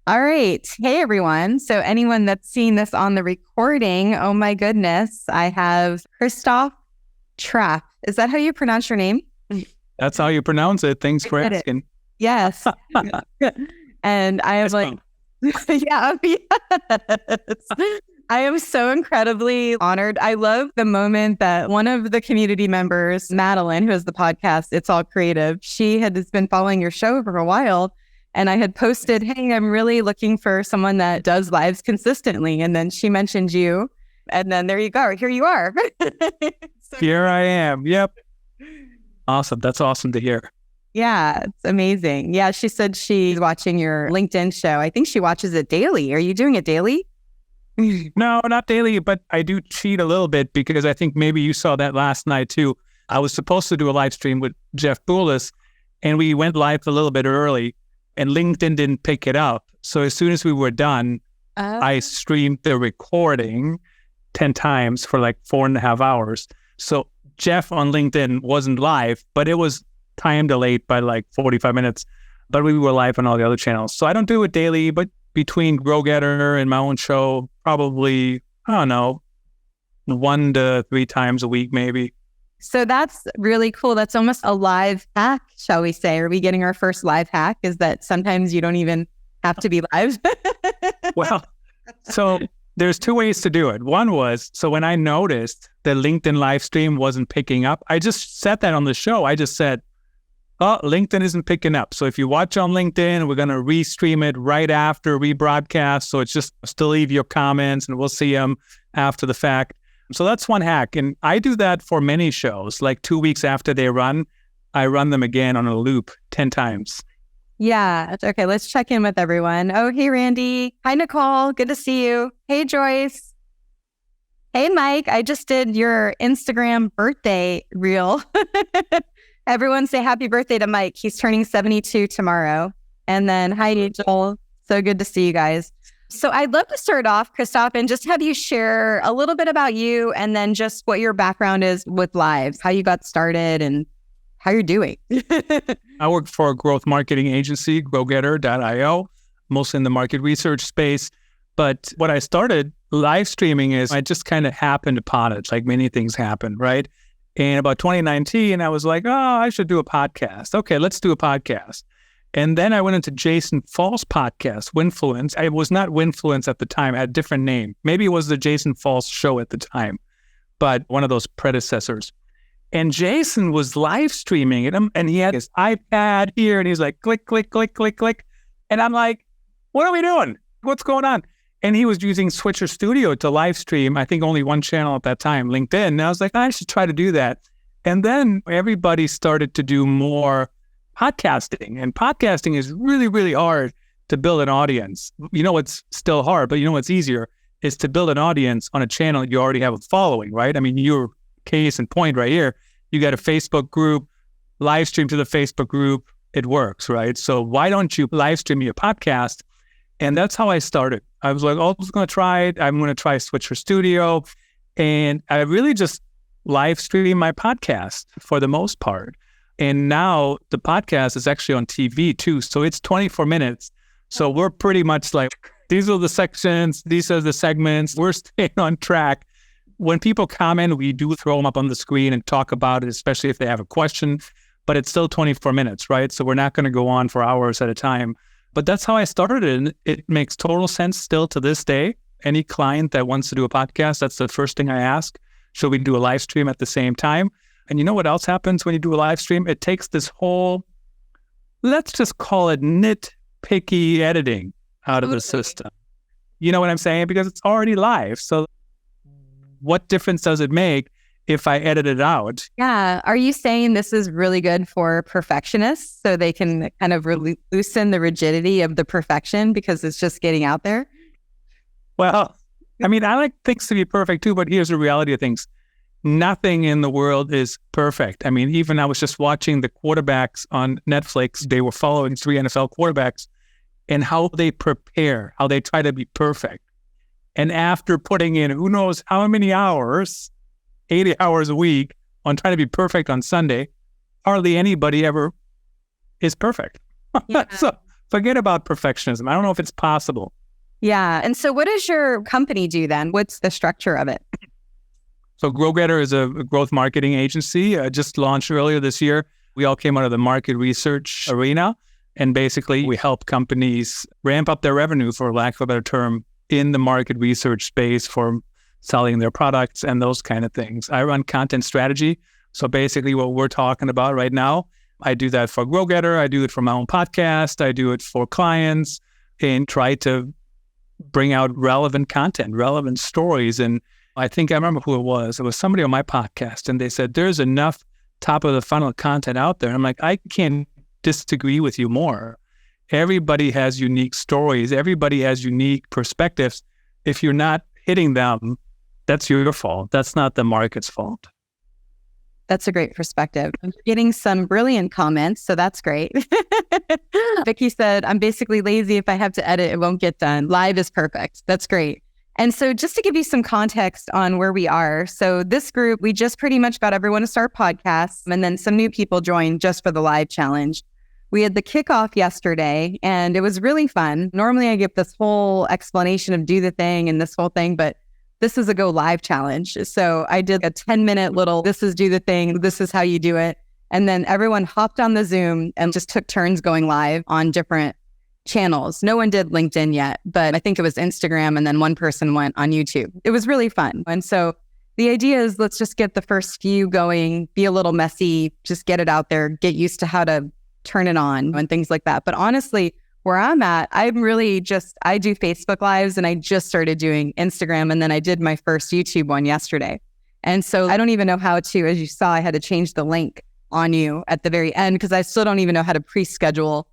All right. Hey, everyone. So anyone that's seen this on the recording, oh my goodness, I have Christoph Trappe. Is that how you pronounce your name? That's how you pronounce it. Thanks I for did it. asking. Yes. And I am like, yeah, yes. I am so incredibly honored. I love the moment that one of the community members, Madeline, who has the podcast, It's All Creative, she had just been following your show for a while. And I had posted, hey, I'm really looking for someone that does lives consistently. And then she mentioned you. And then there you go. Here you are. So Here I am. Yep. Awesome. That's awesome to hear. yeah, it's amazing. Yeah, she said she's watching your LinkedIn show. I think she watches it daily. Are you doing it daily? No, not daily, but I do cheat a little bit because I think maybe you saw that last night too. I was supposed to do a live stream with Jeff Boulis, and we went live a little bit early, and LinkedIn didn't pick it up. So as soon as we were done, I streamed the recording 10 times for like 4.5 hours. So Jeff on LinkedIn wasn't live, but it was time delayed by like 45 minutes. But we were live on all the other channels. So I don't do it daily, but between Grow Getter and my own show, probably, I don't know, 1 to 3 times a week, maybe. So that's really cool. That's almost a live hack, shall we say? Are we getting our first live hack? Is that sometimes you don't even have to be live? Well, so there's 2 ways to do it. One was, so when I noticed the LinkedIn live stream wasn't picking up, I just said that on the show. I just said, oh, LinkedIn isn't picking up. So if you watch on LinkedIn, we're going to restream it right after rebroadcast. So it's just still leave your comments and we'll see them after the fact. So that's one hack. And I do that for many shows. Like 2 weeks after they run, I run them again on a loop 10 times. Yeah. Okay. Let's check in with everyone. Oh, hey, Randy. Hi, Nicole. Good to see you. Hey, Joyce. Hey, Mike. I just did your Instagram birthday reel. Everyone say happy birthday to Mike. He's turning 72 tomorrow. And then hi, Angel. So good to see you guys. So I'd love to start off, Christoph, and just have you share a little bit about you and then just what your background is with lives, how you got started and how you're doing. I work for a growth marketing agency, growgetter.io, mostly in the market research space. But what I started live streaming is I just kind of happened upon it, like many things happen, right? And about 2019, I was like, oh, I should do a podcast. Okay, let's do a podcast. And then I went into Jason Falls' podcast, Winfluence. I was not Winfluence at the time. I had a different name. Maybe it was the Jason Falls show at the time, but one of those predecessors. And Jason was live streaming it, and he had his iPad here, and he's like, click, click, click, click, click. And I'm like, what are we doing? What's going on? And he was using Switcher Studio to live stream, I think only one channel at that time, LinkedIn. And I was like, I should try to do that. And then everybody started to do more podcasting. And podcasting is really, really hard to build an audience. You know what's still hard, but you know what's easier is to build an audience on a channel you already have a following, right? I mean, your case in point right here, you got a Facebook group, live stream to the Facebook group, it works, right? So why don't you live stream your podcast? And that's how I started. I was like, oh, I'm going to try it. I'm going to try Switcher Studio. And I really just live stream my podcast for the most part. And now the podcast is actually on TV too. So it's 24 minutes. So we're pretty much like, these are the sections, these are the segments. We're staying on track. When people comment, we do throw them up on the screen and talk about it, especially if they have a question. But it's still 24 minutes, right? So we're not going to go on for hours at a time. But that's how I started it. And it makes total sense still to this day. Any client that wants to do a podcast, that's the first thing I ask. Should we do a live stream at the same time? And you know what else happens when you do a live stream? It takes this whole, let's just call it nitpicky editing out of the system. You know what I'm saying? Because it's already live. So what difference does it make if I edit it out? Yeah. Are you saying this is really good for perfectionists so they can kind of loosen the rigidity of the perfection because it's just getting out there? Well, I mean, I like things to be perfect too, but here's the reality of things. Nothing in the world is perfect. I mean, even I was just watching the quarterbacks on Netflix. They were following 3 NFL quarterbacks and how they prepare, how they try to be perfect. And after putting in who knows how many hours, 80 hours a week on trying to be perfect on Sunday, hardly anybody ever is perfect. Yeah. So forget about perfectionism. I don't know if it's possible. Yeah. And so what does your company do then? What's the structure of it? So GrowGetter is a growth marketing agency, just launched earlier this year. We all came out of the market research arena, and basically we help companies ramp up their revenue, for lack of a better term, in the market research space for selling their products and those kind of things. I run content strategy. So basically what we're talking about right now, I do that for GrowGetter. I do it for my own podcast. I do it for clients and try to bring out relevant content, relevant stories. And I think I remember who it was. It was somebody on my podcast, and they said, there's enough top of the funnel content out there. I'm like, I can't disagree with you more. Everybody has unique stories. Everybody has unique perspectives. If you're not hitting them, that's your fault. That's not the market's fault. That's a great perspective. I'm getting some brilliant comments, so that's great. Vicky said, I'm basically lazy. If I have to edit, it won't get done. Live is perfect. That's great. And so just to give you some context on where we are. So this group, we just pretty much got everyone to start podcasts, and then some new people joined just for the live challenge. We had the kickoff yesterday, and it was really fun. Normally I give this whole explanation of do the thing and this whole thing, but this is a go live challenge. So I did a 10-minute little, this is do the thing, this is how you do it. And then everyone hopped on the Zoom and just took turns going live on different channels. No one did LinkedIn yet, but I think it was Instagram, and then one person went on YouTube. It was really fun. And so the idea is, let's just get the first few going, be a little messy, just get it out there, get used to how to turn it on and things like that. But honestly, where I'm at, I do Facebook Lives, and I just started doing Instagram, and then I did my first YouTube one yesterday. And so I don't even know how to, as you saw, I had to change the link on you at the very end because I still don't even know how to pre-schedule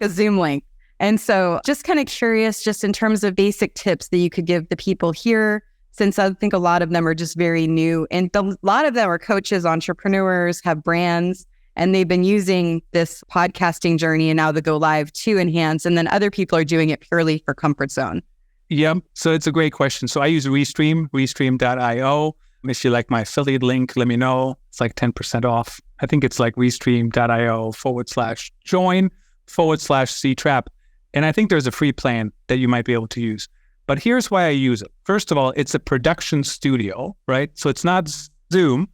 a Zoom link. And so just kind of curious, just in terms of basic tips that you could give the people here, since I think a lot of them are just very new, and a lot of them are coaches, entrepreneurs, have brands, and they've been using this podcasting journey and now the go live to enhance. And then other people are doing it purely for comfort zone. Yeah. So it's a great question. So I use restream.io. If you like my affiliate link, let me know. It's like 10% off. I think it's like restream.io/join/CTrappe. And I think there's a free plan that you might be able to use. But here's why I use it. First of all, it's a production studio, right? So it's not Zoom,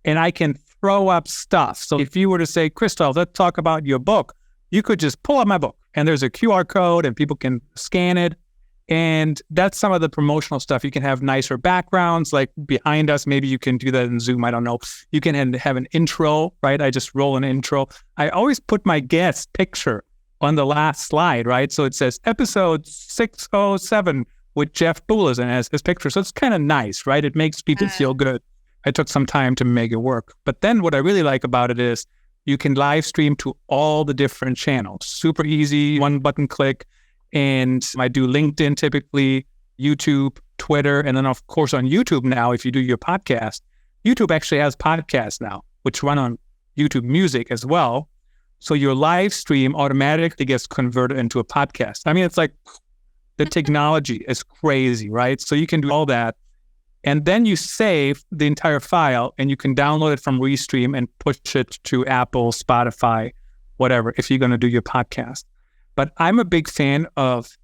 and I can throw up stuff. So if you were to say, Christoph, let's talk about your book, you could just pull up my book, and there's a QR code and people can scan it. And that's some of the promotional stuff. You can have nicer backgrounds, like behind us. Maybe you can do that in Zoom. I don't know. You can have an intro, right? I just roll an intro. I always put my guest picture on the last slide, right? So it says episode 607 with Jeff Boulas, and has his picture. So it's kind of nice, right? It makes people feel good. I took some time to make it work. But then what I really like about it is you can live stream to all the different channels. Super easy, one button click. And I do LinkedIn typically, YouTube, Twitter, and then of course on YouTube now, if you do your podcast, YouTube actually has podcasts now, which run on YouTube Music as well. So your live stream automatically gets converted into a podcast. I mean, it's like the technology is crazy, right? So you can do all that. And then you save the entire file, and you can download it from Restream and push it to Apple, Spotify, whatever, if you're going to do your podcast. But I'm a big fan of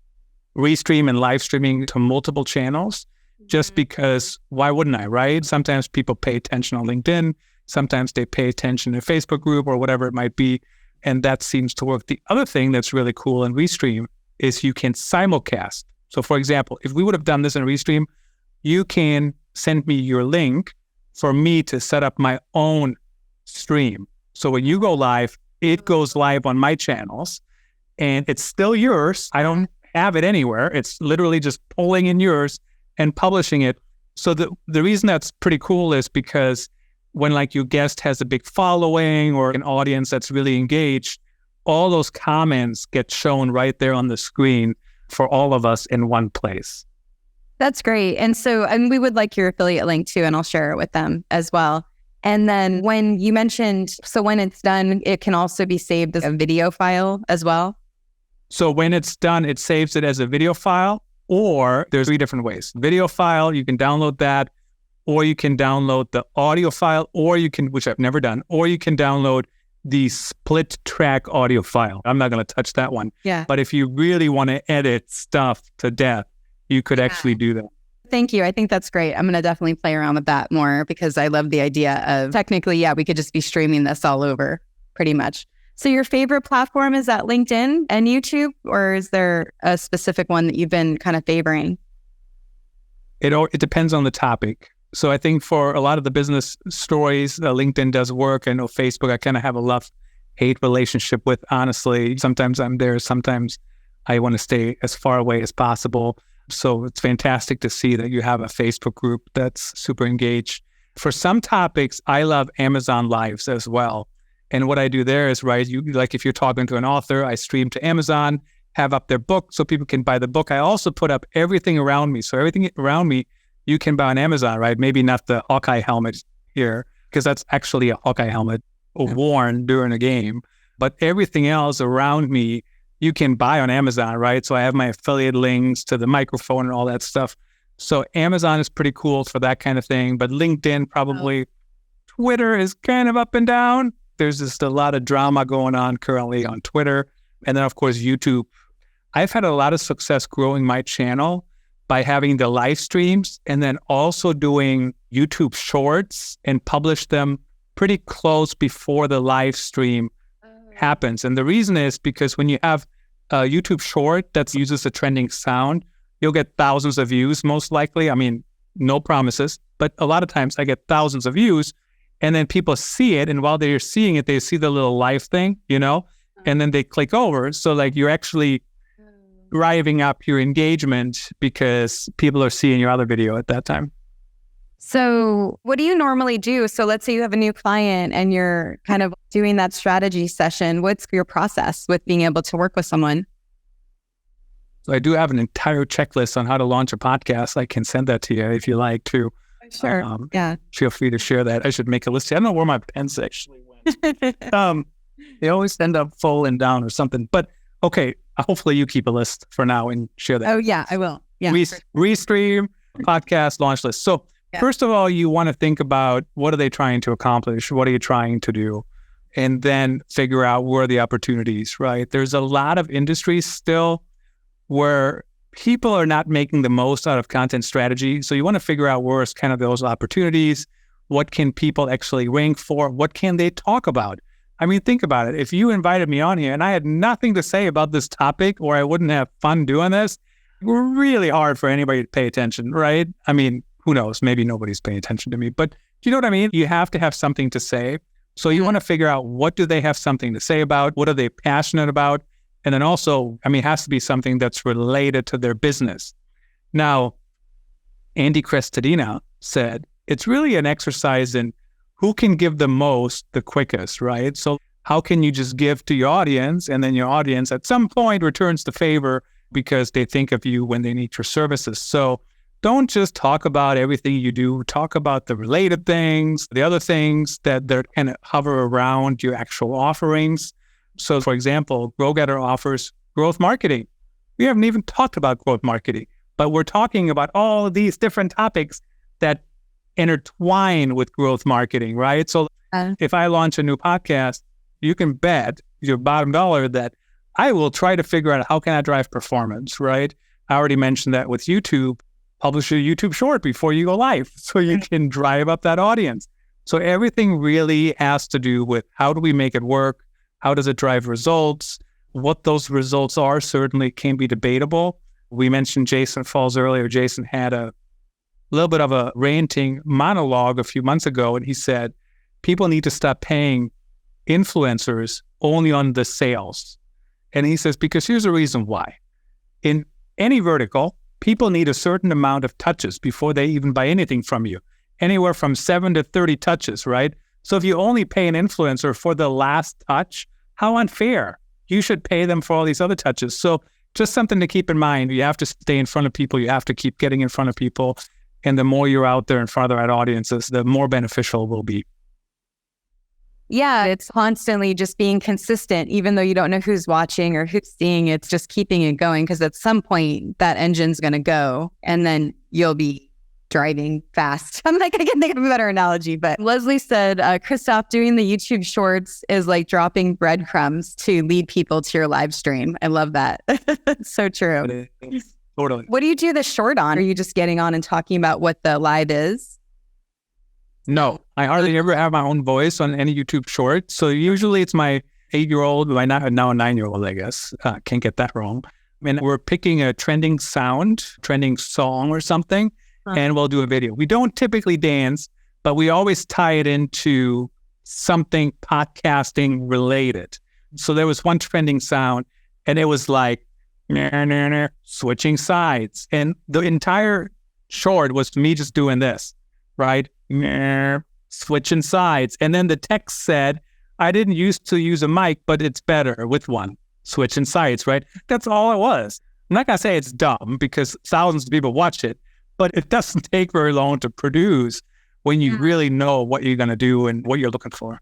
Restream and live streaming to multiple channels, just because why wouldn't I, right? Sometimes people pay attention on LinkedIn. Sometimes they pay attention in a Facebook group or whatever it might be. And that seems to work. The other thing that's really cool in Restream is you can simulcast. So for example, if we would have done this in Restream, you can send me your link for me to set up my own stream. So when you go live, it goes live on my channels, and it's still yours. I don't have it anywhere. It's literally just pulling in yours and publishing it. So the reason that's pretty cool is because when like your guest has a big following or an audience that's really engaged, all those comments get shown right there on the screen for all of us in one place. That's great. And so, and we would like your affiliate link too, and I'll share it with them as well. And then when you mentioned, so when it's done, it can also be saved as a video file as well. So when it's done, it saves it as a video file, or there's 3 different ways. Video file, you can download that, or you can download the audio file, or you can, which I've never done, or you can download the split track audio file. I'm not going to touch that one. Yeah. But if you really want to edit stuff to death, you could actually do that. Thank you. I think that's great. I'm going to definitely play around with that more because I love the idea of technically, we could just be streaming this all over pretty much. So your favorite platform, is that LinkedIn and YouTube, or is there a specific one that you've been kind of favoring? It depends on the topic. So I think for a lot of the business stories, LinkedIn does work. I know Facebook, I kind of have a love-hate relationship with, honestly. Sometimes I'm there, sometimes I want to stay as far away as possible. So it's fantastic to see that you have a Facebook group that's super engaged. For some topics, I love Amazon Lives as well. And what I do there is, right, like if you're talking to an author, I stream to Amazon, have up their book so people can buy the book. I also put up everything around me. So everything around me, you can buy on Amazon, right? Maybe not the Hawkeye helmet here, because that's actually a Hawkeye helmet worn during a game. But everything else around me, you can buy on Amazon, right? So I have my affiliate links to the microphone and all that stuff. So Amazon is pretty cool for that kind of thing. But LinkedIn probably, Twitter is kind of up and down. There's just a lot of drama going on currently on Twitter. And then, of course, YouTube. I've had a lot of success growing my channel by having the live streams and then also doing YouTube shorts and publish them pretty close before the live stream happens. And the reason is because when you have a YouTube short that uses a trending sound, you'll get thousands of views, most likely. I mean, no promises, but a lot of times I get thousands of views. And then people see it, and while they're seeing it, they see the little live thing, and then they click over. So like you're actually driving up your engagement because people are seeing your other video at that time. So what do you normally do? So let's say you have a new client and you're kind of doing that strategy session. What's your process with being able to work with someone? So I do have an entire checklist on how to launch a podcast. I can send that to you if you like to. Sure. Feel free to share that. I should make a list. I don't know where my pens actually went. They always end up falling down or something. But okay, hopefully you keep a list for now and share that. Oh yeah, I will. Yeah. Restream, podcast, launch list. So first of all, you want to think about what are they trying to accomplish? What are you trying to do? And then figure out where are the opportunities, right? There's a lot of industries still where people are not making the most out of content strategy. So you want to figure out where's kind of those opportunities. What can people actually rank for? What can they talk about? I mean, think about it. If you invited me on here and I had nothing to say about this topic or I wouldn't have fun doing this, it's really hard for anybody to pay attention, right? I mean, who knows? Maybe nobody's paying attention to me, but do you know what I mean? You have to have something to say. So you want to figure out what do they have something to say about? What are they passionate about? And then also, I mean, it has to be something that's related to their business. Now, Andy Crestodina said, it's really an exercise in who can give the most, the quickest, right? So how can you just give to your audience and then your audience at some point returns the favor because they think of you when they need your services. So don't just talk about everything you do. Talk about the related things, the other things that they're kind of hover around your actual offerings. So, for example, GrowGetter offers growth marketing. We haven't even talked about growth marketing, but we're talking about all of these different topics that intertwine with growth marketing, right? So if I launch a new podcast, you can bet your bottom dollar that I will try to figure out how can I drive performance, right? I already mentioned that with YouTube. Publish a YouTube short before you go live so you can drive up that audience. So everything really has to do with how do we make it work? How does it drive results? What those results are certainly can be debatable. We mentioned Jason Falls earlier. Jason had a little bit of a ranting monologue a few months ago, and he said, people need to stop paying influencers only on the sales. And he says, because here's the reason why. In any vertical, people need a certain amount of touches before they even buy anything from you. Anywhere from 7 to 30 touches, right? So if you only pay an influencer for the last touch, how unfair. You should pay them for all these other touches. So just something to keep in mind. You have to stay in front of people. You have to keep getting in front of people. And the more you're out there in front of the right audiences, the more beneficial it will be. Yeah, it's constantly just being consistent, even though you don't know who's watching or who's seeing it, it's just keeping it going because at some point that engine's going to go and then you'll be driving fast. I'm like, I can think of a better analogy, but Leslie said, Christoph, doing the YouTube shorts is like dropping breadcrumbs to lead people to your live stream. I love that. So true. Totally. What do you do the short on? Are you just getting on and talking about what the live is? No, I hardly ever have my own voice on any YouTube short. So usually it's my 8-year-old, now a 9-year-old, I guess. Can't get that wrong. And we're picking a trending sound, trending song or something, and we'll do a video. We don't typically dance, but we always tie it into something podcasting related. So there was one trending sound, and it was like, switching sides. And the entire short was me just doing this, right? Switching sides. And then the text said, I didn't used to use a mic, but it's better with one. Switching sides, right? That's all it was. I'm not going to say it's dumb because thousands of people watch it, but it doesn't take very long to produce when you really know what you're going to do and what you're looking for.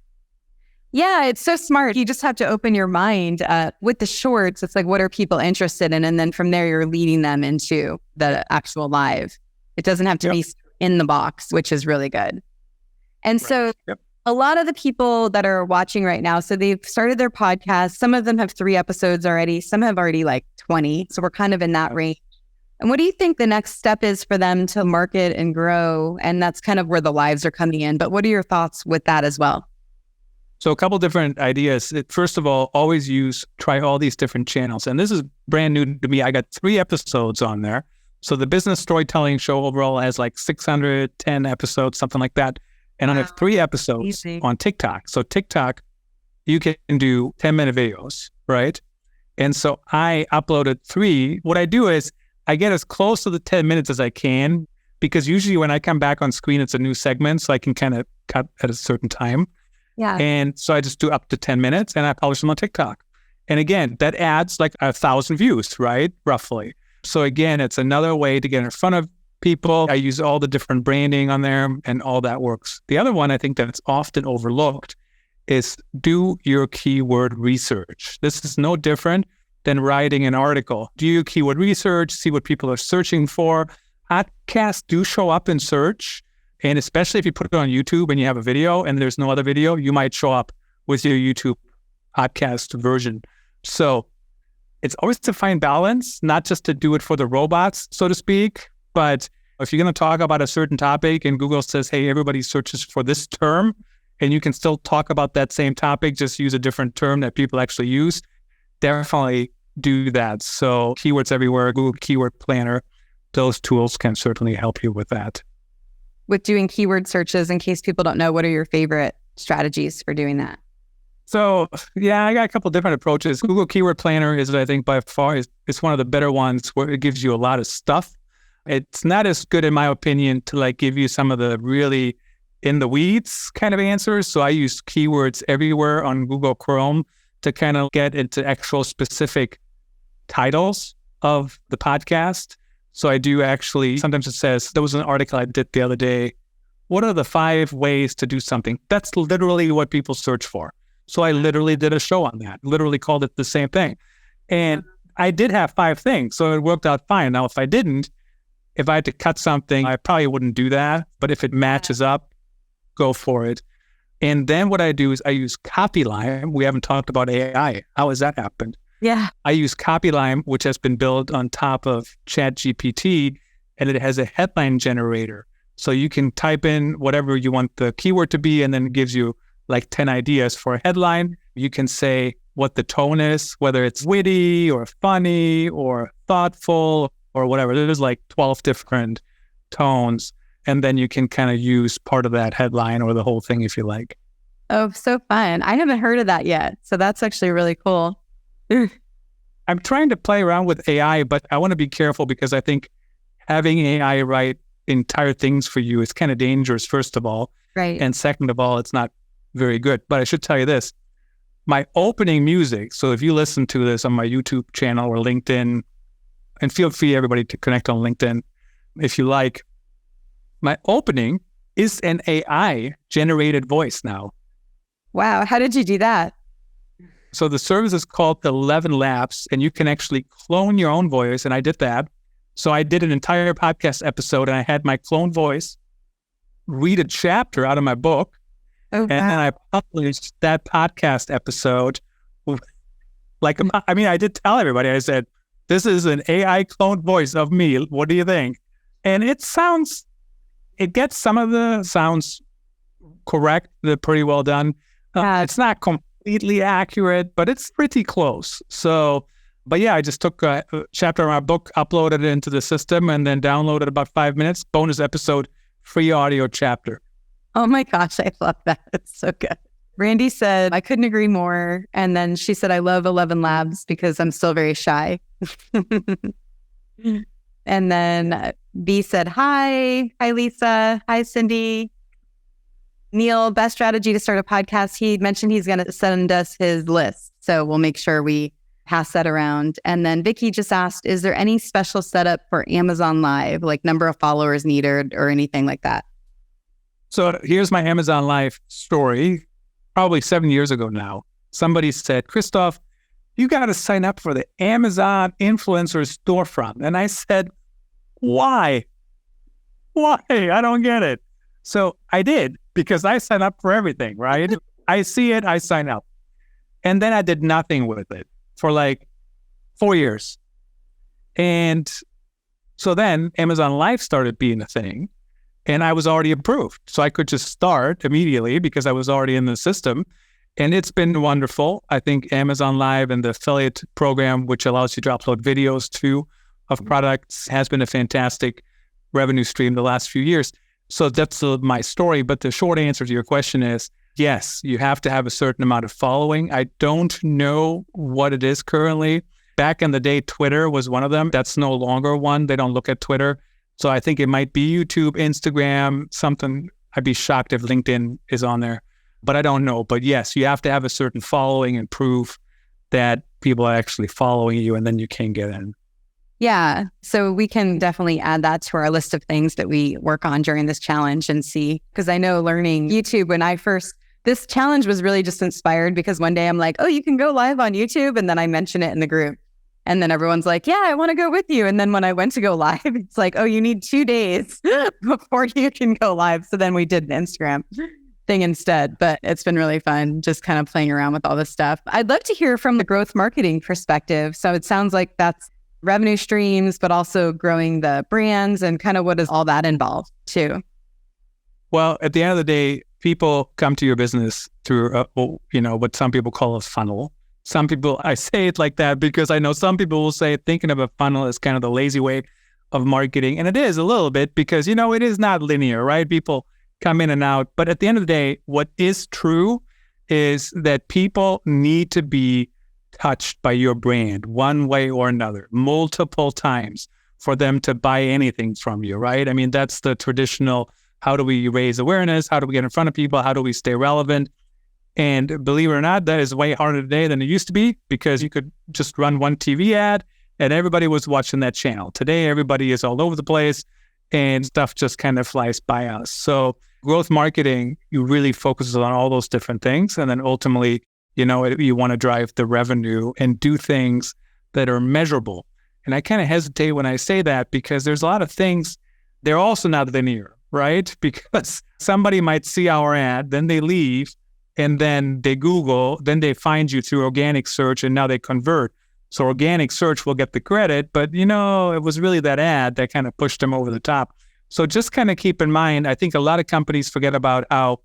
Yeah, it's so smart. You just have to open your mind. With the shorts, it's like, what are people interested in? And then from there, you're leading them into the actual live. It doesn't have to be in the box, which is really good. And so a lot of the people that are watching right now, so they've started their podcast. Some of them have 3 episodes already. Some have already like 20. So we're kind of in that range. And what do you think the next step is for them to market and grow? And that's kind of where the lives are coming in. But what are your thoughts with that as well? So a couple different ideas. First of all, try all these different channels. And this is brand new to me. I got 3 episodes on there. So the business storytelling show overall has like 610 episodes, something like that. And I have 3 episodes on TikTok. So TikTok, you can do 10-minute videos, right? And so I uploaded 3. What I do is I get as close to the 10 minutes as I can, because usually when I come back on screen, it's a new segment. So I can kind of cut at a certain time. Yeah. And so I just do up to 10 minutes and I publish them on TikTok. And again, that adds like 1,000 views, right? Roughly. So again, it's another way to get in front of people. I use all the different branding on there and all that works. The other one I think that's often overlooked is do your keyword research. This is no different than writing an article. Do your keyword research, see what people are searching for. Podcasts do show up in search. And especially if you put it on YouTube and you have a video and there's no other video, you might show up with your YouTube podcast version. So it's always to find balance, not just to do it for the robots, so to speak. But if you're going to talk about a certain topic and Google says, hey, everybody searches for this term, and you can still talk about that same topic, just use a different term that people actually use, definitely do that. So keywords everywhere, Google Keyword Planner, those tools can certainly help you with that. With doing keyword searches, in case people don't know, what are your favorite strategies for doing that? So, yeah, I got a couple different approaches. Google Keyword Planner is, I think, by far, it's one of the better ones where it gives you a lot of stuff. It's not as good, in my opinion, to like give you some of the really in the weeds kind of answers. So I use keywords everywhere on Google Chrome to kind of get into actual specific titles of the podcast. So I do actually, sometimes it says, there was an article I did the other day, what are the 5 ways to do something? That's literally what people search for. So I literally did a show on that, literally called it the same thing. And I did have 5 things, so it worked out fine. Now, if I didn't, if I had to cut something, I probably wouldn't do that. But if it matches up, go for it. And then what I do is I use Copyline. We haven't talked about AI. How has that happened? Yeah. I use Copyline, which has been built on top of ChatGPT, and it has a headline generator. So you can type in whatever you want the keyword to be, and then it gives you like 10 ideas for a headline. You can say what the tone is, whether it's witty or funny or thoughtful or whatever. There's like 12 different tones. And then you can kind of use part of that headline or the whole thing if you like. Oh, so fun. I haven't heard of that yet. So that's actually really cool. I'm trying to play around with AI, but I want to be careful because I think having AI write entire things for you is kind of dangerous, first of all. Right. And second of all, it's not very good. But I should tell you this, my opening music, so if you listen to this on my YouTube channel or LinkedIn, and feel free everybody to connect on LinkedIn if you like, my opening is an AI generated voice now. Wow. How did you do that? So the service is called 11 Labs, and you can actually clone your own voice, and I did that. So I did an entire podcast episode and I had my clone voice read a chapter out of my book. Oh, and then I published that podcast episode. Like, I mean, I did tell everybody, I said, this is an AI cloned voice of me. What do you think? And it gets some of the sounds correct. They're pretty well done. It's not completely accurate, but it's pretty close. So, but yeah, I just took a chapter of my book, uploaded it into the system, and then downloaded about 5 minutes, bonus episode, free audio chapter. Oh my gosh, I love that. It's so good. Randy said, I couldn't agree more. And then she said, I love 11 Labs because I'm still very shy. And then B said, hi. Hi, Lisa. Hi, Cindy. Neil, best strategy to start a podcast. He mentioned he's going to send us his list. So we'll make sure we pass that around. And then Vicky just asked, is there any special setup for Amazon Live, like number of followers needed or anything like that? So here's my Amazon Live story. Probably 7 years ago now, somebody said, Christoph, you got to sign up for the Amazon influencer storefront. And I said, why? Why? I don't get it. So I did, because I sign up for everything, right? I see it, I sign up. And then I did nothing with it for like 4 years. And so then Amazon Live started being a thing. And I was already approved. So I could just start immediately because I was already in the system. And it's been wonderful. I think Amazon Live and the affiliate program, which allows you to upload videos too of products, has been a fantastic revenue stream the last few years. So that's my story. But the short answer to your question is, yes, you have to have a certain amount of following. I don't know what it is currently. Back in the day, Twitter was one of them. That's no longer one. They don't look at Twitter. So I think it might be YouTube, Instagram, something. I'd be shocked if LinkedIn is on there, but I don't know. But yes, you have to have a certain following and prove that people are actually following you, and then you can get in. Yeah. So we can definitely add that to our list of things that we work on during this challenge and see, because I know learning YouTube, this challenge was really just inspired because one day I'm like, oh, you can go live on YouTube. And then I mention it in the group. And then everyone's like, yeah, I want to go with you. And then when I went to go live, it's like, oh, you need 2 days before you can go live. So then we did an Instagram thing instead. But it's been really fun just kind of playing around with all this stuff. I'd love to hear from the growth marketing perspective. So it sounds like that's revenue streams, but also growing the brands and kind of what does all that involve too? Well, at the end of the day, people come to your business through, what some people call a funnel. Some people, I say it like that because I know some people will say thinking of a funnel is kind of the lazy way of marketing. And it is a little bit because, it is not linear, right? People come in and out. But at the end of the day, what is true is that people need to be touched by your brand one way or another, multiple times for them to buy anything from you, right? I mean, that's the traditional, how do we raise awareness? How do we get in front of people? How do we stay relevant? And believe it or not, that is way harder today than it used to be because you could just run one TV ad and everybody was watching that channel. Today, everybody is all over the place and stuff just kind of flies by us. So growth marketing, you really focuses on all those different things. And then ultimately, you want to drive the revenue and do things that are measurable. And I kind of hesitate when I say that because there's a lot of things, they're also not linear, right? Because somebody might see our ad, then they leave, and then they Google, then they find you through organic search, and now they convert. So organic search will get the credit, but it was really that ad that kind of pushed them over the top. So just kind of keep in mind, I think a lot of companies forget about how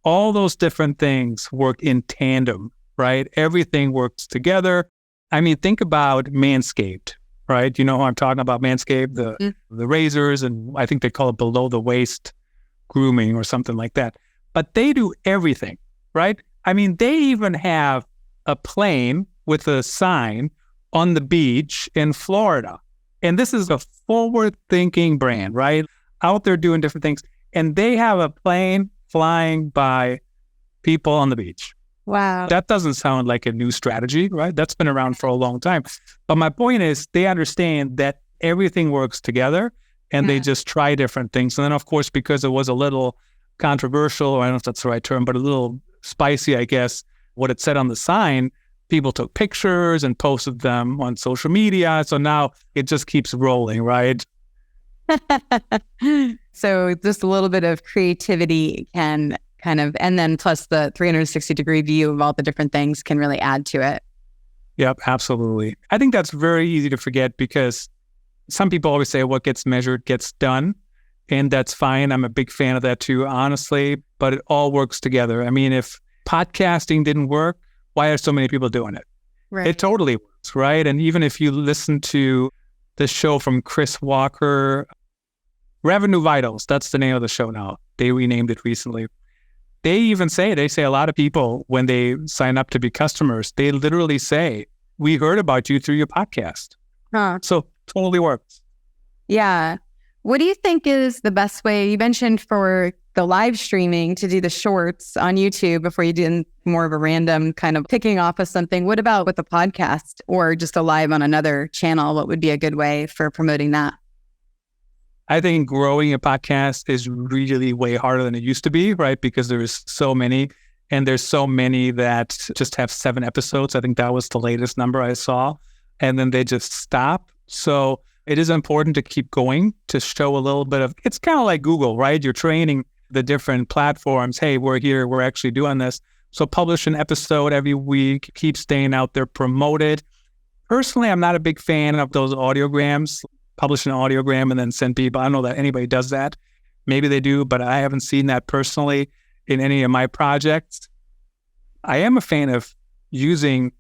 all those different things work in tandem, right? Everything works together. I mean, think about Manscaped, right? You know who I'm talking about, Manscaped, the razors, and I think they call it below the waist grooming or something like that. But they do everything. Right? I mean, they even have a plane with a sign on the beach in Florida. And this is a forward-thinking brand, right? Out there doing different things. And they have a plane flying by people on the beach. Wow. That doesn't sound like a new strategy, right? That's been around for a long time. But my point is they understand that everything works together and they just try different things. And then, of course, because it was a little controversial, or I don't know if that's the right term, but a little spicy, I guess, what it said on the sign, people took pictures and posted them on social media. So now it just keeps rolling, right? So just a little bit of creativity can kind of, and then plus the 360-degree view of all the different things can really add to it. Yep, absolutely. I think that's very easy to forget because some people always say what gets measured gets done. And that's fine. I'm a big fan of that too, honestly, but it all works together. I mean, if podcasting didn't work, why are so many people doing it? Right. It totally works, right? And even if you listen to the show from Chris Walker, Revenue Vitals, that's the name of the show now. They renamed it recently. They say a lot of people, when they sign up to be customers, they literally say, we heard about you through your podcast. Huh. So totally works. Yeah. What do you think is the best way? You mentioned for the live streaming to do the shorts on YouTube before you do more of a random kind of picking off of something. What about with a podcast or just a live on another channel? What would be a good way for promoting that? I think growing a podcast is really way harder than it used to be, right? Because there's so many, and there's so many that just have 7 episodes. I think that was the latest number I saw. And then they just stop. So it is important to keep going to show a little bit of, it's kind of like Google, right? You're training the different platforms. Hey, we're here. We're actually doing this. So publish an episode every week, keep staying out there, promote it. Personally, I'm not a big fan of those audiograms, publish an audiogram and then send people. I don't know that anybody does that. Maybe they do, but I haven't seen that personally in any of my projects. I am a fan of using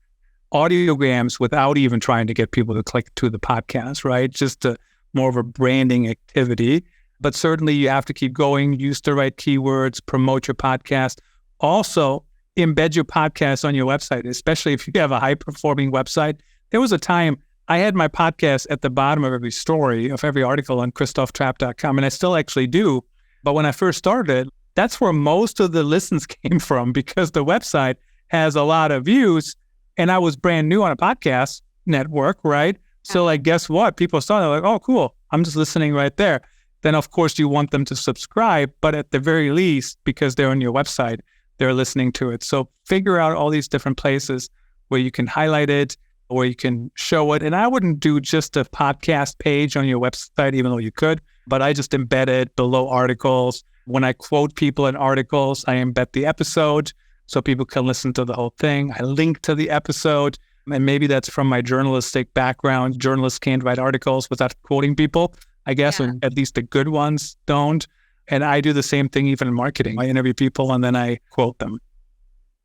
audiograms without even trying to get people to click to the podcast, right? Just more of a branding activity. But certainly you have to keep going, use the right keywords, promote your podcast. Also, embed your podcast on your website, especially if you have a high-performing website. There was a time I had my podcast at the bottom of every story, of every article on ChristopherTrappe.com, and I still actually do. But when I first started, that's where most of the listens came from because the website has a lot of views. And I was brand new on a podcast network, right? So like, guess what? People saw it, like, oh, cool. I'm just listening right there. Then, of course, you want them to subscribe. But at the very least, because they're on your website, they're listening to it. So figure out all these different places where you can highlight it, where you can show it. And I wouldn't do just a podcast page on your website, even though you could. But I just embed it below articles. When I quote people in articles, I embed the episode, so people can listen to the whole thing. I link to the episode, and maybe that's from my journalistic background. Journalists can't write articles without quoting people, I guess, or at least the good ones don't. And I do the same thing even in marketing. I interview people and then I quote them.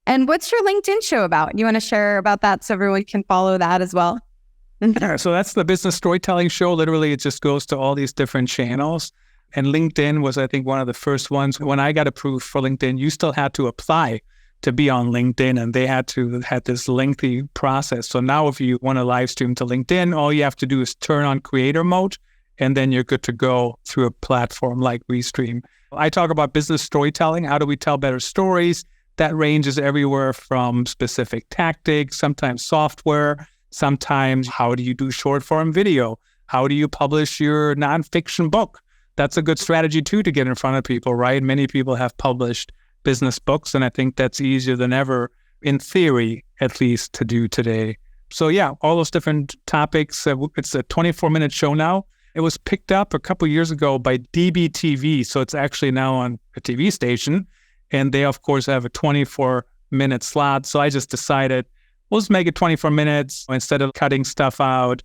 And what's your LinkedIn show about? You want to share about that so everyone can follow that as well? So that's the business storytelling show. Literally, it just goes to all these different channels. And LinkedIn was, I think, one of the first ones. When I got approved for LinkedIn, you still had to apply to be on LinkedIn, and they had this lengthy process. So now if you want to live stream to LinkedIn, all you have to do is turn on creator mode, and then you're good to go through a platform like Restream. I talk about business storytelling. How do we tell better stories? That ranges everywhere from specific tactics, sometimes software, sometimes how do you do short form video? How do you publish your nonfiction book? That's a good strategy too to get in front of people, right? Many people have published business books, and I think that's easier than ever, in theory, at least, to do today. So yeah, all those different topics. It's a 24-minute show now. It was picked up a couple years ago by DBTV, so it's actually now on a TV station, and they, of course, have a 24-minute slot. So I just decided, we'll just make it 24 minutes instead of cutting stuff out,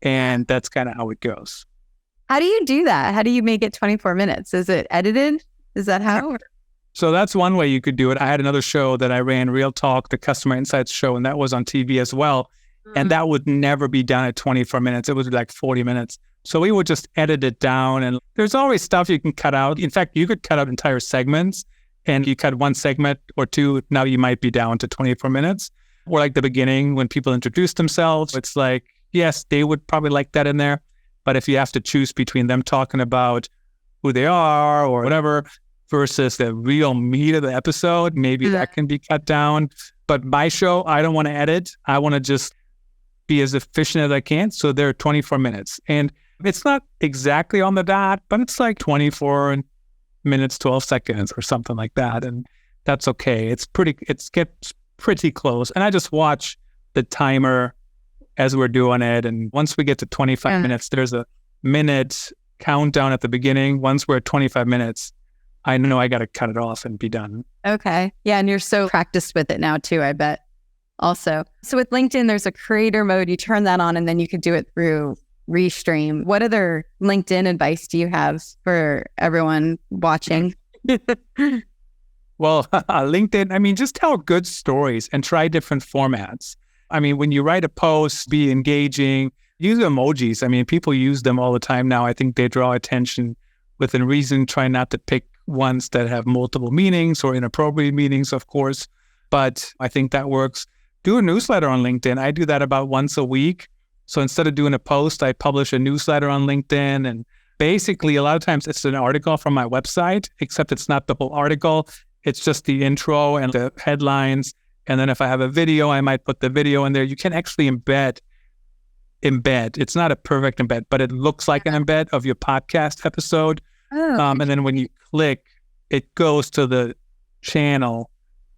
and that's kind of how it goes. How do you do that? How do you make it 24 minutes? Is it edited? Is that how? So that's one way you could do it. I had another show that I ran, Real Talk, the Customer Insights show, and that was on TV as well. And that would never be done at 24 minutes. It was like 40 minutes. So we would just edit it down. And there's always stuff you can cut out. In fact, you could cut out entire segments, and you cut one segment or two. Now you might be down to 24 minutes. Or like the beginning, when people introduce themselves, it's like, yes, they would probably like that in there. But if you have to choose between them talking about who they are or whatever versus the real meat of the episode, maybe that can be cut down. But my show, I don't want to edit. I want to just be as efficient as I can. So they're 24 minutes. And it's not exactly on the dot, but it's like 24 minutes, 12 seconds or something like that. And that's okay. It gets pretty close. And I just watch the timer as we're doing it. And once we get to 25 minutes, there's a minute countdown at the beginning. Once we're at 25 minutes, I know I got to cut it off and be done. Okay. Yeah. And you're so practiced with it now too, I bet. Also. So with LinkedIn, there's a creator mode. You turn that on and then you could do it through Restream. What other LinkedIn advice do you have for everyone watching? Well, LinkedIn, I mean, just tell good stories and try different formats. I mean, when you write a post, be engaging, use emojis. I mean, people use them all the time now. I think they draw attention within reason. Try not to pick ones that have multiple meanings or inappropriate meanings, of course. But I think that works. Do a newsletter on LinkedIn. I do that about once a week. So instead of doing a post, I publish a newsletter on LinkedIn. And basically, a lot of times it's an article from my website, except it's not the whole article. It's just the intro and the headlines. And then if I have a video, I might put the video in there. You can actually embed. It's not a perfect embed, but it looks like an embed of your podcast episode. And then when you click, it goes to the channel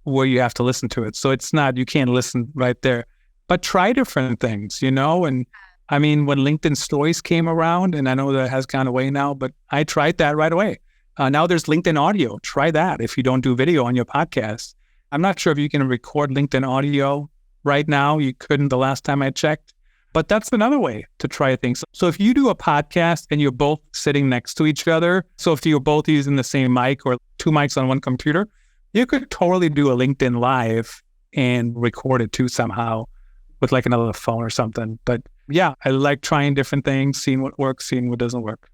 where you have to listen to it. So it's not, you can't listen right there. But try different things, you know? And I mean, when LinkedIn Stories came around, and I know that has gone away now, but I tried that right away. Now there's LinkedIn Audio. Try that if you don't do video on your podcast. I'm not sure if you can record LinkedIn Audio right now. You couldn't the last time I checked. But that's another way to try things. So if you do a podcast and you're both sitting next to each other, so if you're both using the same mic or two mics on one computer, you could totally do a LinkedIn Live and record it too somehow with like another phone or something. But yeah, I like trying different things, seeing what works, seeing what doesn't work.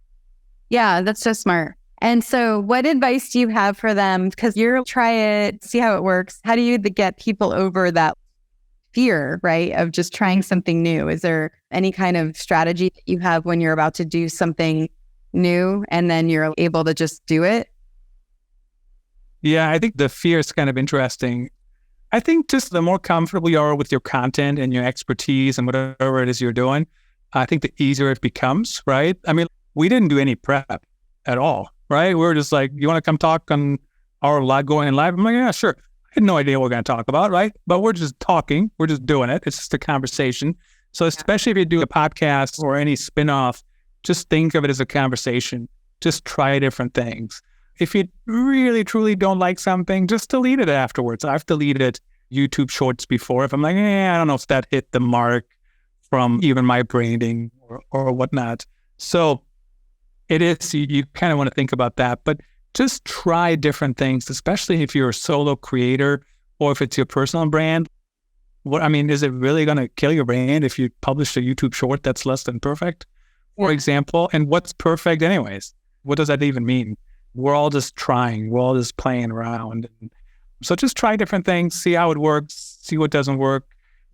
Yeah, that's so smart. And so what advice do you have for them? Because you'll try it, see how it works. How do you get people over that fear, right, of just trying something new? Is there any kind of strategy that you have when you're about to do something new and then you're able to just do it? Yeah, I think the fear is kind of interesting. I think just the more comfortable you are with your content and your expertise and whatever it is you're doing, I think the easier it becomes, right? I mean, we didn't do any prep at all, right? We were just like, you want to come talk on our live, going live? I'm like, yeah, sure. I had no idea what we're going to talk about, right? But we're just talking. We're just doing it. It's just a conversation. So especially if you do a podcast or any spinoff, just think of it as a conversation. Just try different things. If you really, truly don't like something, just delete it afterwards. I've deleted YouTube shorts before. If I'm like, I don't know if that hit the mark from even my branding or whatnot. So it is, you kind of want to think about that. But just try different things, especially if you're a solo creator or if it's your personal brand. Is it really going to kill your brand if you publish a YouTube short that's less than perfect, for example? And what's perfect anyways? What does that even mean? We're all just trying. We're all just playing around. So just try different things, see how it works, see what doesn't work.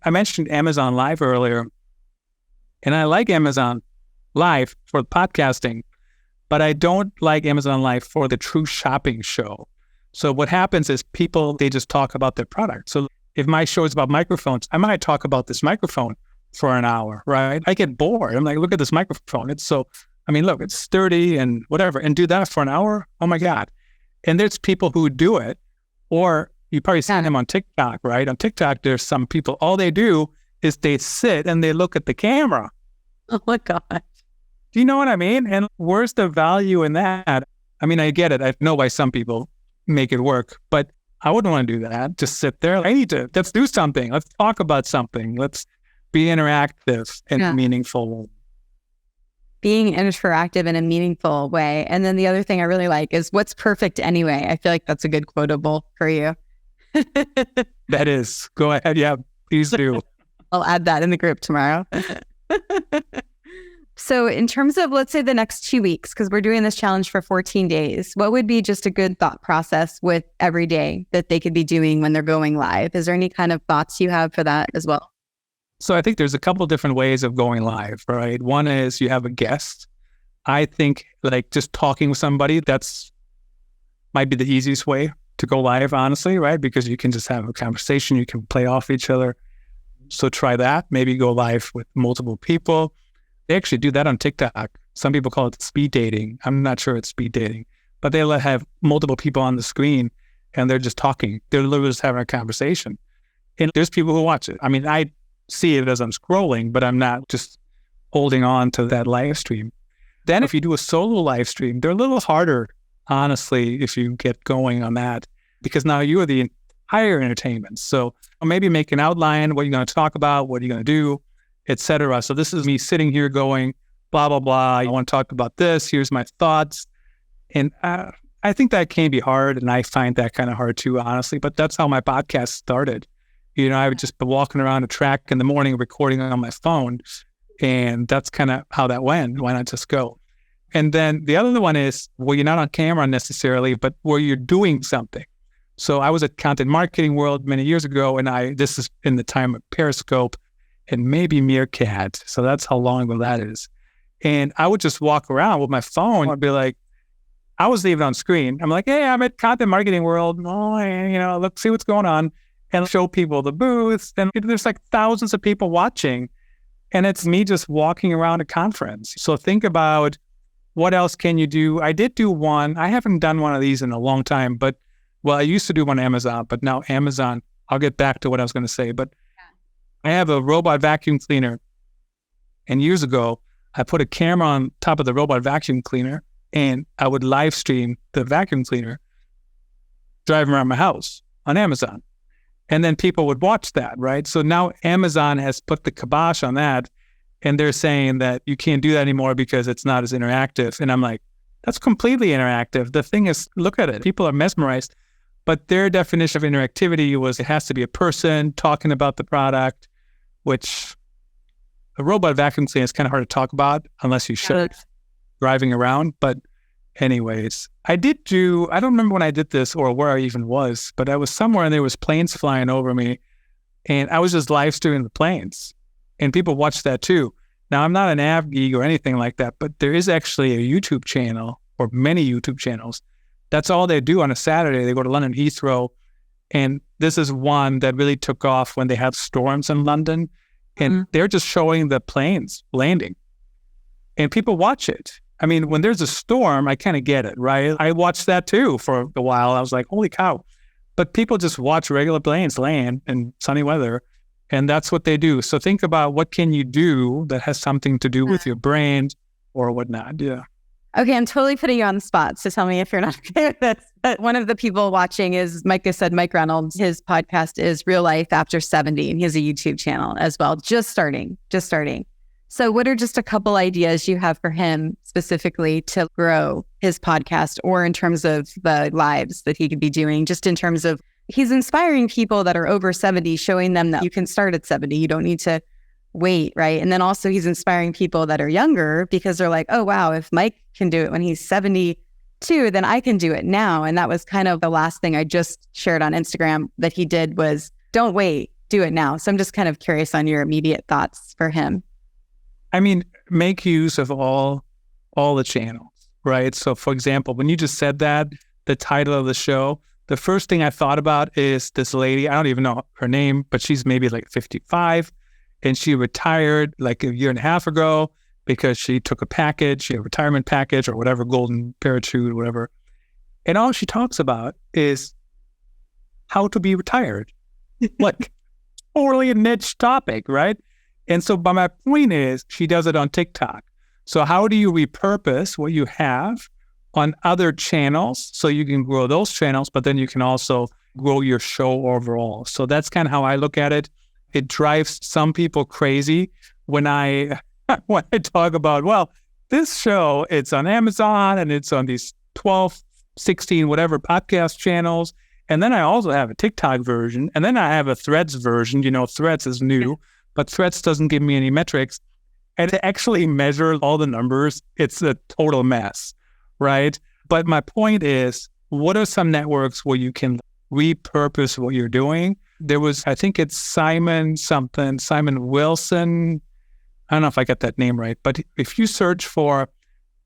I mentioned Amazon Live earlier, and I like Amazon Live for podcasting, but I don't like Amazon Live for the true shopping show. So what happens is people, they just talk about their product. So if my show is about microphones, I might talk about this microphone for an hour, right? I get bored. I'm like, look at this microphone. Look, it's sturdy and whatever, and do that for an hour. Oh my God. And there's people who do it, or you probably seen them on TikTok, right? On TikTok, there's some people, all they do is they sit and they look at the camera. Oh my God. Do you know what I mean? And where's the value in that? I mean, I get it. I know why some people make it work, but I wouldn't want to do that. Just sit there. Let's do something. Let's talk about something. Let's be interactive and meaningful. Being interactive in a meaningful way. And then the other thing I really like is what's perfect anyway. I feel like that's a good quotable for you. That is. Go ahead. Yeah, please do. I'll add that in the group tomorrow. So in terms of, let's say the next 2 weeks, because we're doing this challenge for 14 days, what would be just a good thought process with every day that they could be doing when they're going live? Is there any kind of thoughts you have for that as well? So I think there's a couple different ways of going live, right? One is you have a guest. I think like just talking with somebody, that's might be the easiest way to go live, honestly, right? Because you can just have a conversation, you can play off each other. So try that. Maybe go live with multiple people. They actually do that on TikTok. Some people call it speed dating. I'm not sure it's speed dating, but they'll have multiple people on the screen and they're just talking. They're literally just having a conversation. And there's people who watch it. I mean, I see it as I'm scrolling, but I'm not just holding on to that live stream. Then if you do a solo live stream, they're a little harder, honestly, if you get going on that, because now you are the entire entertainment. So maybe make an outline, what you're going to talk about, what you're going to do, etc. So this is me sitting here going, blah, blah, blah. I want to talk about this. Here's my thoughts. And I think that can be hard. And I find that kind of hard too, honestly. But that's how my podcast started. I would just be walking around a track in the morning, recording on my phone. And that's kind of how that went. Why not just go? And then the other one is where you're not on camera necessarily, but where you're doing something. So I was at Content Marketing World many years ago, and this is in the time of Periscope and maybe Meerkat. So that's how long ago that is. And I would just walk around with my phone. I'd be like, I was leaving on screen. I'm like, hey, I'm at Content Marketing World. Oh, let's see what's going on. And show people the booths. And there's like thousands of people watching. And it's me just walking around a conference. So think about what else can you do? I did do one. I haven't done one of these in a long time, but I used to do one on Amazon, but now Amazon, I'll get back to what I was going to say, but I have a robot vacuum cleaner. And years ago, I put a camera on top of the robot vacuum cleaner and I would live stream the vacuum cleaner driving around my house on Amazon. And then people would watch that, right? So now Amazon has put the kibosh on that and they're saying that you can't do that anymore because it's not as interactive. And I'm like, that's completely interactive. The thing is, look at it. People are mesmerized. But their definition of interactivity was it has to be a person talking about the product, which a robot vacuum cleaner is kind of hard to talk about unless you show driving around. But anyways, I don't remember when I did this or where I even was, but I was somewhere and there was planes flying over me and I was just live streaming the planes and people watched that too. Now, I'm not an av geek or anything like that, but there is actually a YouTube channel or many YouTube channels. That's all they do on a Saturday. They go to London Heathrow. And this is one that really took off when they had storms in London. And they're just showing the planes landing. And people watch it. I mean, when there's a storm, I kind of get it, right? I watched that too for a while. I was like, holy cow. But people just watch regular planes land in sunny weather. And that's what they do. So think about what can you do that has something to do with your brand or whatnot. Yeah. Okay, I'm totally putting you on the spot, so tell me if you're not okay with this. But one of the people watching is, Mike said, Mike Reynolds. His podcast is Real Life After 70, and he has a YouTube channel as well, just starting. So what are just a couple ideas you have for him specifically to grow his podcast, or in terms of the lives that he could be doing, just in terms of he's inspiring people that are over 70, showing them that you can start at 70. You don't need to wait, right? And then also he's inspiring people that are younger because they're like, oh, wow, if Mike can do it when he's 72, then I can do it now. And that was kind of the last thing I just shared on Instagram that he did was don't wait, do it now. So I'm just kind of curious on your immediate thoughts for him. I mean, make use of all the channels, right? So for example, when you just said that, the title of the show, the first thing I thought about is this lady, I don't even know her name, but she's maybe like 55. And she retired like a year and a half ago because she took a retirement package or whatever, golden parachute, whatever. And all she talks about is how to be retired. Like, totally a niche topic, right? And so, but my point is, she does it on TikTok. So how do you repurpose what you have on other channels so you can grow those channels, but then you can also grow your show overall? So that's kind of how I look at it. It drives some people crazy when I talk about, well, this show, it's on Amazon and it's on these 12, 16, whatever podcast channels. And then I also have a TikTok version. And then I have a Threads version. Threads is new, but Threads doesn't give me any metrics. And to actually measure all the numbers, it's a total mess, right? But my point is, what are some networks where you can repurpose what you're doing? There was, I think it's Simon Wilson. I don't know if I got that name right, but if you search for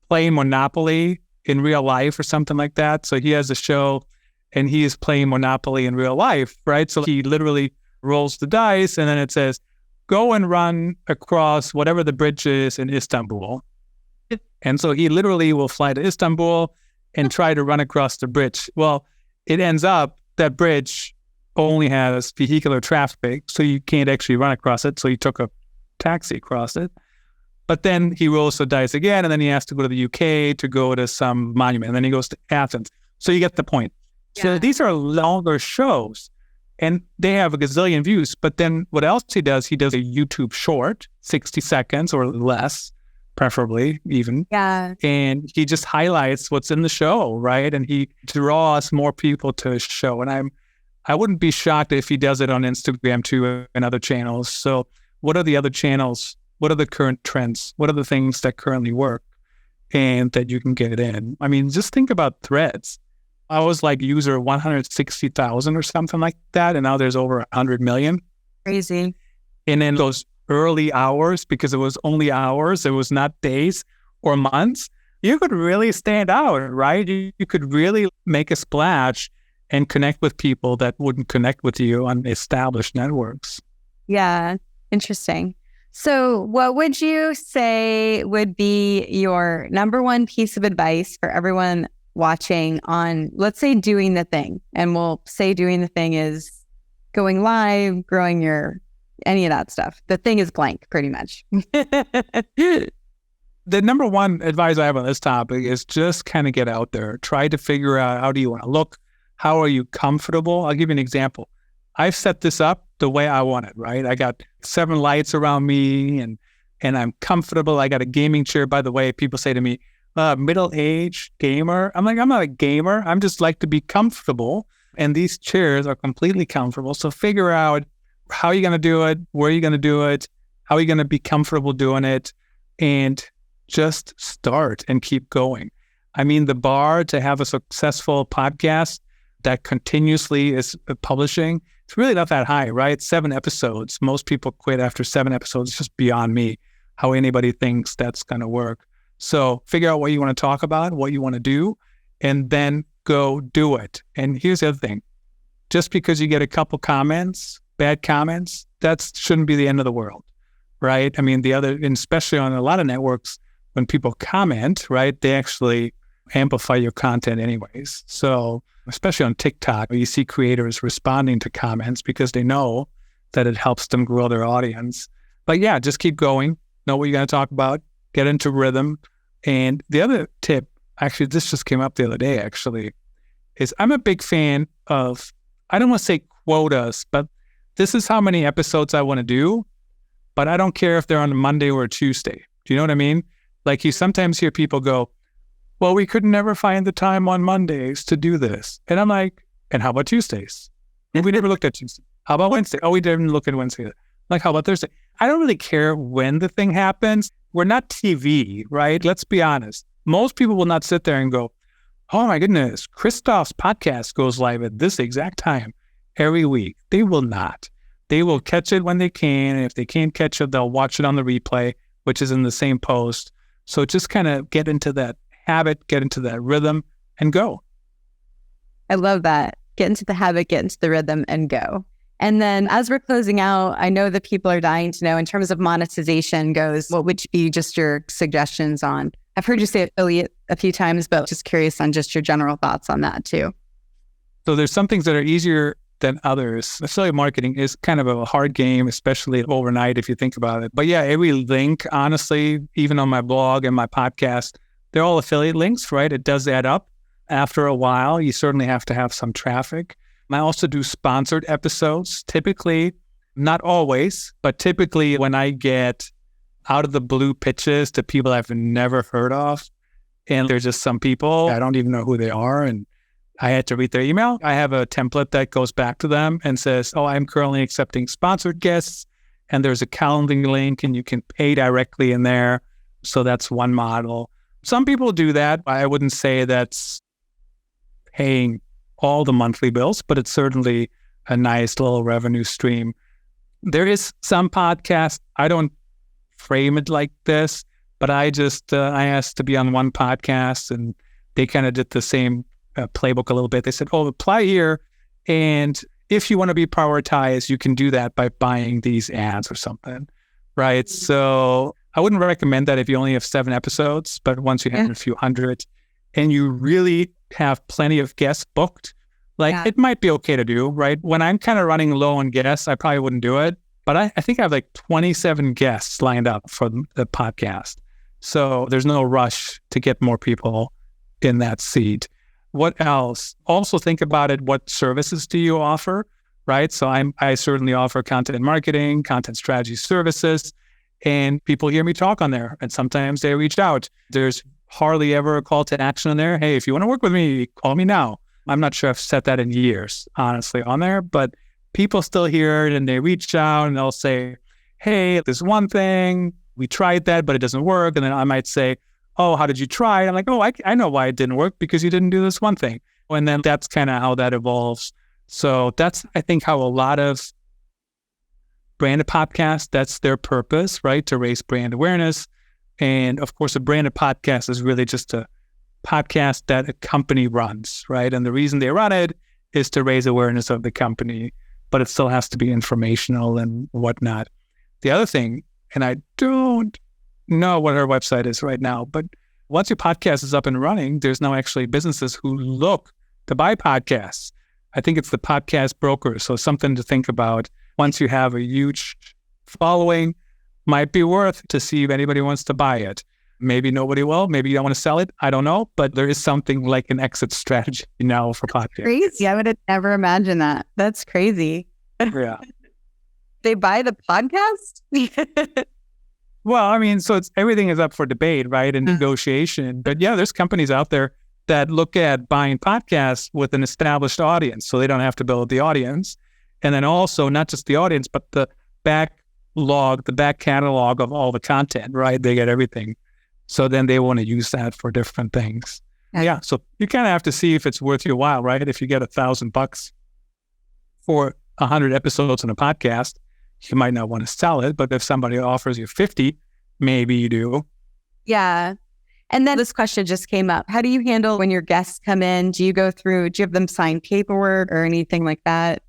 playing Monopoly in real life or something like that, so he has a show and he is playing Monopoly in real life, right? So he literally rolls the dice and then it says, go and run across whatever the bridge is in Istanbul. And so he literally will fly to Istanbul and try to run across the bridge. Well, it ends up that bridge only has vehicular traffic, so you can't actually run across it. So he took a taxi across it. But then he rolls the dice again, and then he has to go to the UK to go to some monument, and then he goes to Athens. So you get the point. Yeah. So these are longer shows, and they have a gazillion views. But then what else he does a YouTube short, 60 seconds or less, preferably even. Yeah. And he just highlights what's in the show, right? And he draws more people to his show. And I wouldn't be shocked if he does it on Instagram too and other channels. So what are the other channels? What are the current trends? What are the things that currently work and that you can get in? I mean, just think about Threads. I was like user 160,000 or something like that. And now there's over 100 million. Crazy. And in those early hours, because it was only hours, it was not days or months, you could really stand out, right? You could really make a splash and connect with people that wouldn't connect with you on established networks. Yeah, interesting. So what would you say would be your number one piece of advice for everyone watching on, let's say, doing the thing? And we'll say doing the thing is going live, growing any of that stuff. The thing is blank, pretty much. The number one advice I have on this topic is just kind of get out there. Try to figure out, how do you want to look? How are you comfortable? I'll give you an example. I've set this up the way I want it, right? I got 7 lights around me and I'm comfortable. I got a gaming chair. By the way, people say to me, middle-aged gamer. I'm like, I'm not a gamer. I'm just like to be comfortable. And these chairs are completely comfortable. So figure out how you're going to do it, where you're going to do it, how you're going to be comfortable doing it, and just start and keep going. I mean, the bar to have a successful podcast that continuously is publishing, it's really not that high, right? 7 episodes. Most people quit after 7 episodes. It's just beyond me how anybody thinks that's going to work. So figure out what you want to talk about, what you want to do, and then go do it. And here's the other thing. Just because you get a couple comments, bad comments, that shouldn't be the end of the world, right? I mean, and especially on a lot of networks, when people comment, right, they actually amplify your content anyways. So especially on TikTok, you see creators responding to comments because they know that it helps them grow their audience. But yeah, just keep going. Know what you're going to talk about. Get into rhythm. And the other tip, actually, this just came up the other day, actually, is I'm a big fan of, I don't want to say quotas, but this is how many episodes I want to do, but I don't care if they're on a Monday or a Tuesday. Do you know what I mean? Like you sometimes hear people go, well, we could never find the time on Mondays to do this. And I'm like, and how about Tuesdays? We never looked at Tuesday. How about Wednesday? Oh, we didn't look at Wednesday. Like, how about Thursday? I don't really care when the thing happens. We're not TV, right? Let's be honest. Most people will not sit there and go, oh my goodness, Christoph's podcast goes live at this exact time every week. They will not. They will catch it when they can. And if they can't catch it, they'll watch it on the replay, which is in the same post. So just kind of get into that habit, get into that rhythm, and go. I love that. Get into the habit, get into the rhythm, and go. And then as we're closing out, I know that people are dying to know in terms of monetization goes, what would be just your suggestions on? I've heard you say affiliate a few times, but just curious on just your general thoughts on that too. So there's some things that are easier than others. Affiliate marketing is kind of a hard game, especially overnight if you think about it. But yeah, every link, honestly, even on my blog and my podcast, they're all affiliate links, right? It does add up. After a while, you certainly have to have some traffic. I also do sponsored episodes, typically, not always, but typically when I get out of the blue pitches to people I've never heard of, and there's just some people, I don't even know who they are, and I had to read their email. I have a template that goes back to them and says, oh, I'm currently accepting sponsored guests, and there's a Calendly link, and you can pay directly in there. So that's one model. Some people do that. I wouldn't say that's paying all the monthly bills, but it's certainly a nice little revenue stream. There is some podcast, I don't frame it like this, but I asked to be on one podcast, and they kind of did the same playbook a little bit. They said, oh, apply here, and if you want to be prioritized, you can do that by buying these ads or something, right? So I wouldn't recommend that if you only have 7 episodes, but once you have a few hundred and you really have plenty of guests booked, Like it might be okay to do, right? When I'm kind of running low on guests, I probably wouldn't do it. But I think I have like 27 guests lined up for the podcast. So there's no rush to get more people in that seat. What else? Also think about it. What services do you offer, right? So I certainly offer content marketing, content strategy services, and people hear me talk on there. And sometimes they reach out. There's hardly ever a call to action in there. Hey, if you want to work with me, call me now. I'm not sure I've set that in years, honestly, on there, but people still hear it and they reach out and they'll say, hey, there's one thing, we tried that, but it doesn't work. And then I might say, oh, how did you try it? I'm like, oh, I know why it didn't work, because you didn't do this one thing. And then that's kind of how that evolves. So that's, I think, how a lot of branded podcasts, that's their purpose, right? To raise brand awareness. And of course, a branded podcast is really just a podcast that a company runs, right? And the reason they run it is to raise awareness of the company, but it still has to be informational and whatnot. The other thing, and I don't know what our website is right now, but once your podcast is up and running, there's now actually businesses who look to buy podcasts. I think it's the podcast brokers. So something to think about. Once you have a huge following, might be worth to see if anybody wants to buy it. Maybe nobody will. Maybe you don't want to sell it. I don't know. But there is something like an exit strategy now for podcasts. Crazy. I would have never imagined that. That's crazy. Yeah. They buy the podcast? Well, I mean, so everything is up for debate, right? And negotiation. But yeah, there's companies out there that look at buying podcasts with an established audience, so they don't have to build the audience. And then also not just the audience, but the back catalog of all the content, right? They get everything. So then they want to use that for different things. Yeah. So you kind of have to see if it's worth your while, right? If you get $1,000 for 100 episodes in a podcast, you might not want to sell it. But if somebody offers you 50, maybe you do. Yeah. And then this question just came up. How do you handle when your guests come in? Do you have them sign paperwork or anything like that?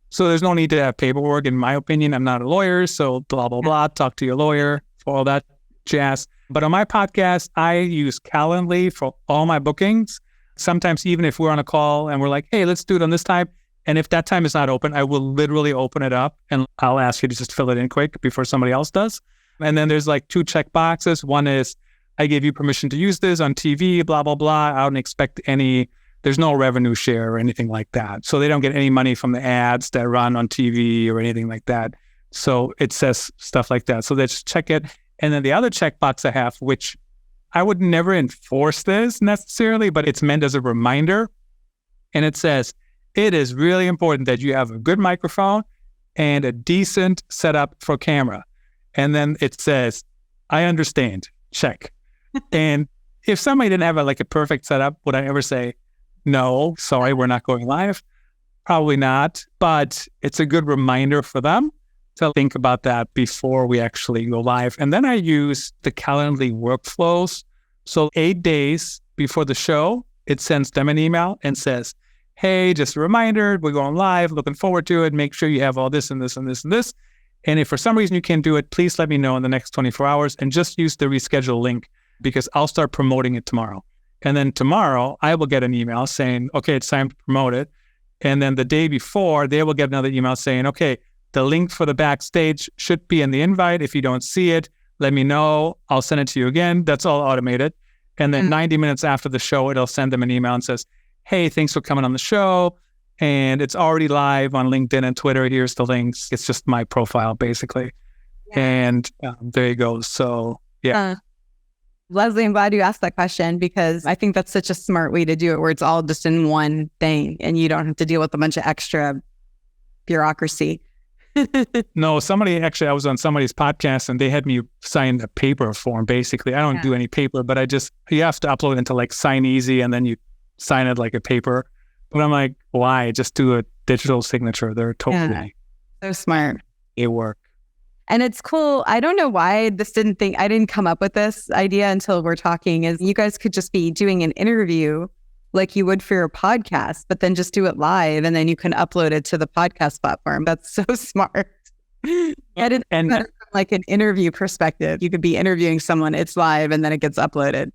So there's no need to have paperwork, in my opinion. I'm not a lawyer, so blah, blah, blah. Talk to your lawyer for all that jazz. But on my podcast, I use Calendly for all my bookings. Sometimes even if we're on a call and we're like, hey, let's do it on this time. And if that time is not open, I will literally open it up and I'll ask you to just fill it in quick before somebody else does. And then there's like 2 check boxes. One is, I give you permission to use this on TV, blah, blah, blah. I don't expect there's no revenue share or anything like that. So they don't get any money from the ads that run on TV or anything like that. So it says stuff like that. So they just check it. And then the other checkbox I have, which I would never enforce this necessarily, but it's meant as a reminder. And it says, it is really important that you have a good microphone and a decent setup for camera. And then it says, I understand, check. And if somebody didn't have a perfect setup, would I ever say, no, sorry, we're not going live? Probably not. But it's a good reminder for them to think about that before we actually go live. And then I use the Calendly workflows. So 8 days before the show, it sends them an email and says, hey, just a reminder, we're going live, looking forward to it. Make sure you have all this and this and this and this. And if for some reason you can't do it, please let me know in the next 24 hours and just use the reschedule link, because I'll start promoting it tomorrow. And then tomorrow I will get an email saying, okay, it's time to promote it. And then the day before, they will get another email saying, okay, the link for the backstage should be in the invite. If you don't see it, let me know. I'll send it to you again. That's all automated. And then 90 minutes after the show, it'll send them an email and says, hey, thanks for coming on the show. And it's already live on LinkedIn and Twitter. Here's the links. It's just my profile, basically. Yeah. And there you go. So, yeah. Leslie, I'm glad you asked that question, because I think that's such a smart way to do it, where it's all just in one thing and you don't have to deal with a bunch of extra bureaucracy. No, I was on somebody's podcast and they had me sign a paper form, basically. I don't do any paper, but you have to upload it into Sign Easy and then you sign it like a paper. But I'm like, why? Just do a digital signature. They're totally so smart. It work. And it's cool. I don't know why I didn't come up with this idea until we're talking, is you guys could just be doing an interview like you would for your podcast, but then just do it live and then you can upload it to the podcast platform. That's so smart. And from an interview perspective, you could be interviewing someone, it's live, and then it gets uploaded.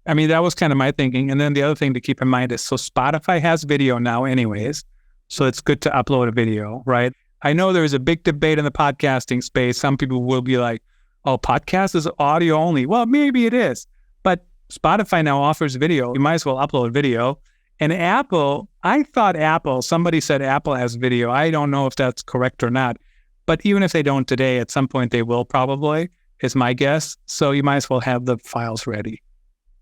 I mean, that was kind of my thinking. And then the other thing to keep in mind is, so Spotify has video now anyways, so it's good to upload a video, right? I know there's a big debate in the podcasting space. Some people will be like, oh, podcast is audio only. Well, maybe it is, but Spotify now offers video. You might as well upload video. And Apple, somebody said Apple has video. I don't know if that's correct or not, but even if they don't today, at some point they will probably, is my guess. So you might as well have the files ready.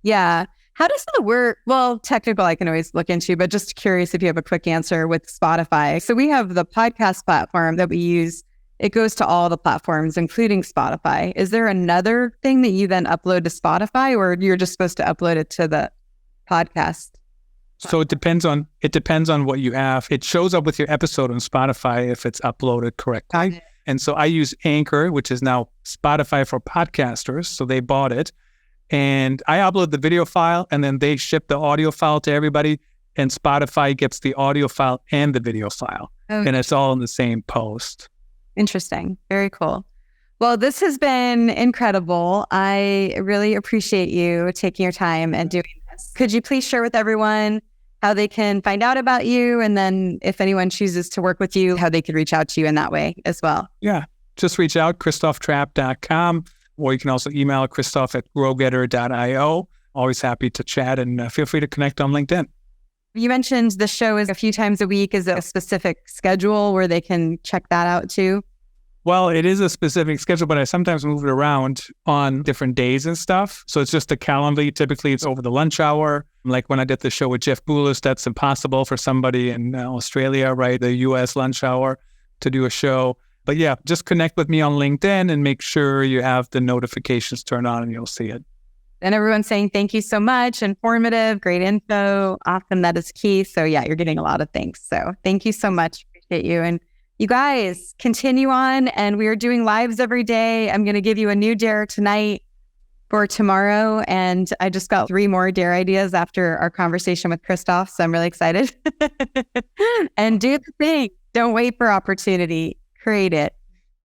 Yeah. How does that work? Well, technical I can always look into, but just curious if you have a quick answer with Spotify. So we have the podcast platform that we use. It goes to all the platforms, including Spotify. Is there another thing that you then upload to Spotify, or you're just supposed to upload it to the podcast? So it depends on what you have. It shows up with your episode on Spotify if it's uploaded correctly. And so I use Anchor, which is now Spotify for podcasters. So they bought it. And I upload the video file, and then they ship the audio file to everybody. And Spotify gets the audio file and the video file. Okay. And it's all in the same post. Interesting. Very cool. Well, this has been incredible. I really appreciate you taking your time and doing this. Could you please share with everyone how they can find out about you? And then if anyone chooses to work with you, how they could reach out to you in that way as well? Yeah, just reach out, christophtrappe.com, or you can also email christoph@growgetter.io. Always happy to chat, and feel free to connect on LinkedIn. You mentioned the show is a few times a week. Is it a specific schedule where they can check that out too? Well, it is a specific schedule, but I sometimes move it around on different days and stuff. So it's just a calendar. Typically, it's over the lunch hour. Like when I did the show with Jeff Boulis, that's impossible for somebody in Australia, right? The U.S. lunch hour to do a show. But yeah, just connect with me on LinkedIn and make sure you have the notifications turned on and you'll see it. And everyone's saying, thank you so much. Informative, great info. Awesome. That is key. So yeah, you're getting a lot of things. So thank you so much. Appreciate you. And you guys continue on, and we are doing lives every day. I'm going to give you a new dare tonight for tomorrow. And I just got 3 more dare ideas after our conversation with Christoph. So I'm really excited. And do the thing. Don't wait for opportunity. Create it.